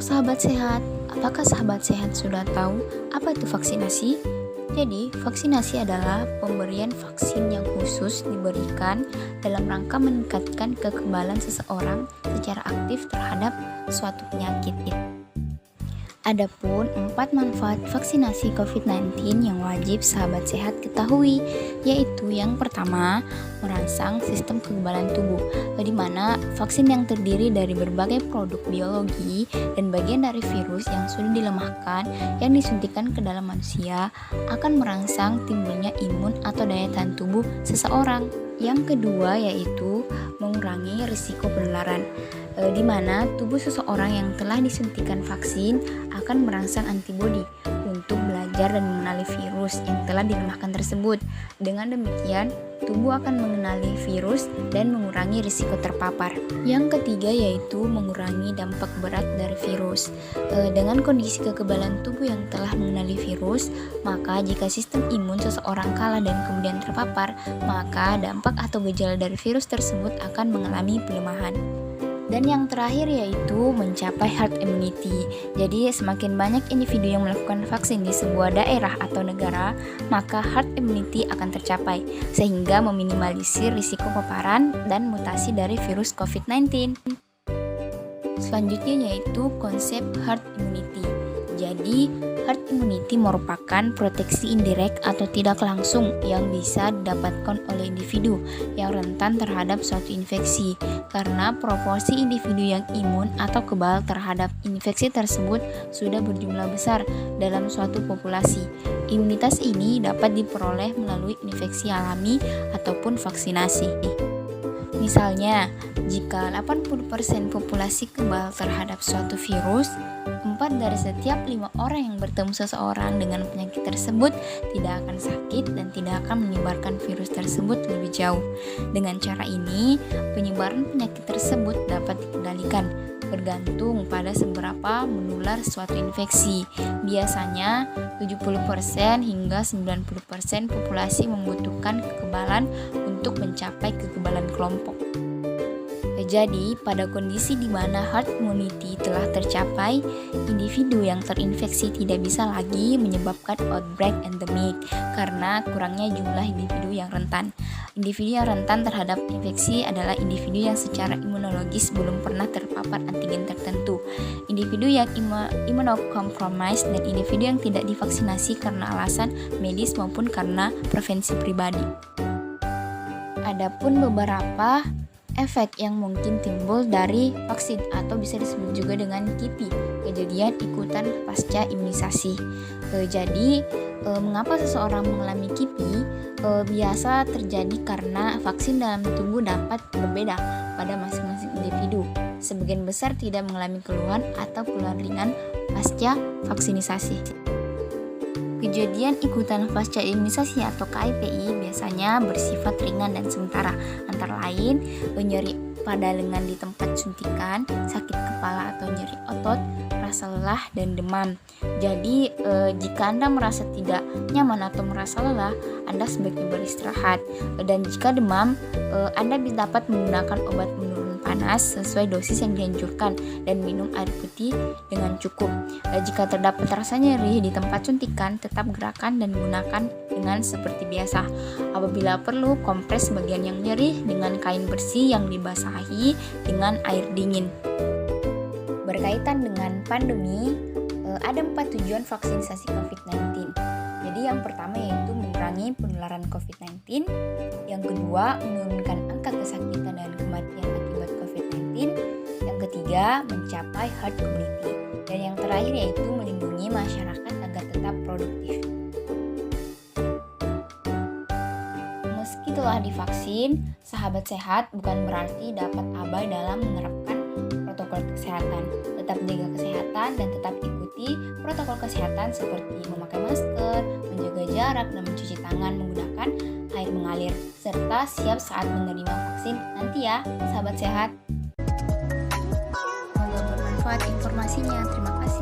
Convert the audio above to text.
Halo sahabat sehat, apakah sahabat sehat sudah tahu apa itu vaksinasi? Jadi, vaksinasi adalah pemberian vaksin yang khusus diberikan dalam rangka meningkatkan kekebalan seseorang secara aktif terhadap suatu penyakit. Adapun 4 manfaat vaksinasi COVID-19 yang wajib sahabat sehat ketahui, yaitu yang pertama, merangsang sistem kekebalan tubuh, di mana vaksin yang terdiri dari berbagai produk biologi dan bagian dari virus yang sudah dilemahkan yang disuntikan ke dalam manusia akan merangsang timbulnya imun atau daya tahan tubuh seseorang. Yang kedua yaitu mengurangi risiko penularan, di mana tubuh seseorang yang telah disuntikan vaksin akan merangsang antibodi untuk belajar dan mengenali virus yang telah dilemahkan tersebut. Dengan demikian, tubuh akan mengenali virus dan mengurangi risiko terpapar. Yang ketiga yaitu mengurangi dampak berat dari virus. Dengan kondisi kekebalan tubuh yang telah mengenali virus, maka jika sistem imun seseorang kalah dan kemudian terpapar, maka dampak atau gejala dari virus tersebut akan mengalami pelemahan. Dan yang terakhir yaitu mencapai herd immunity. Jadi semakin banyak individu yang melakukan vaksin di sebuah daerah atau negara, maka herd immunity akan tercapai sehingga meminimalisir risiko paparan dan mutasi dari virus COVID-19. Selanjutnya yaitu konsep herd immunity. Jadi, herd immunity merupakan proteksi indirect atau tidak langsung yang bisa didapatkan oleh individu yang rentan terhadap suatu infeksi karena proporsi individu yang imun atau kebal terhadap infeksi tersebut sudah berjumlah besar dalam suatu populasi. Imunitas ini dapat diperoleh melalui infeksi alami ataupun vaksinasi. Misalnya, jika 80% populasi kebal terhadap suatu virus, 4 dari setiap 5 orang yang bertemu seseorang dengan penyakit tersebut tidak akan sakit dan tidak akan menyebarkan virus tersebut lebih jauh. Dengan cara ini, penyebaran penyakit tersebut dapat dikendalikan bergantung pada seberapa menular suatu infeksi. Biasanya 70% hingga 90% populasi membutuhkan kekebalan untuk mencapai kekebalan kelompok. Jadi, pada kondisi di mana herd immunity telah tercapai, individu yang terinfeksi tidak bisa lagi menyebabkan outbreak endemik karena kurangnya jumlah individu yang rentan. Individu yang rentan terhadap infeksi adalah individu yang secara imunologis belum pernah terpapar antigen tertentu, individu yang immunocompromised, dan individu yang tidak divaksinasi karena alasan medis maupun karena preferensi pribadi. Adapun beberapa efek yang mungkin timbul dari vaksin atau bisa disebut juga dengan KIPI, kejadian ikutan pasca imunisasi. Jadi, mengapa seseorang mengalami KIPI? Biasa terjadi karena vaksin dalam tubuh dapat berbeda pada masing-masing individu. Sebagian besar tidak mengalami keluhan atau keluhan ringan pasca vaksinisasi. Kejadian ikutan pasca imunisasi atau KIPI biasanya bersifat ringan dan sementara, antara lain nyeri pada lengan di tempat suntikan, sakit kepala atau nyeri otot, rasa lelah, dan demam. Jadi, jika Anda merasa tidak nyaman atau merasa lelah, Anda sebaiknya beristirahat. Dan jika demam, Anda dapat menggunakan obat penurun panas sesuai dosis yang dianjurkan dan minum air putih dengan cukup. Jika terdapat rasa nyeri di tempat suntikan, tetap gerakan dan gunakan dengan seperti biasa. Apabila perlu, kompres bagian yang nyeri dengan kain bersih yang dibasahi dengan air dingin. Berkaitan dengan pandemi, ada 4 tujuan vaksinasi COVID-19. Jadi yang pertama yaitu mengurangi penularan COVID-19, yang kedua menurunkan angka kesakitan dan kematian akibat COVID-19, yang ketiga mencapai herd immunity, dan yang terakhir yaitu melindungi masyarakat agar tetap produktif. Meski telah divaksin, sahabat sehat bukan berarti dapat abai dalam menerapkan protokol kesehatan. Tetap jaga kesehatan dan tetap ikuti protokol kesehatan seperti memakai masker, menjaga jarak, dan mencuci tangan menggunakan air mengalir, serta siap saat menerima vaksin nanti ya, sahabat sehat. Semoga bermanfaat informasinya. Terima kasih.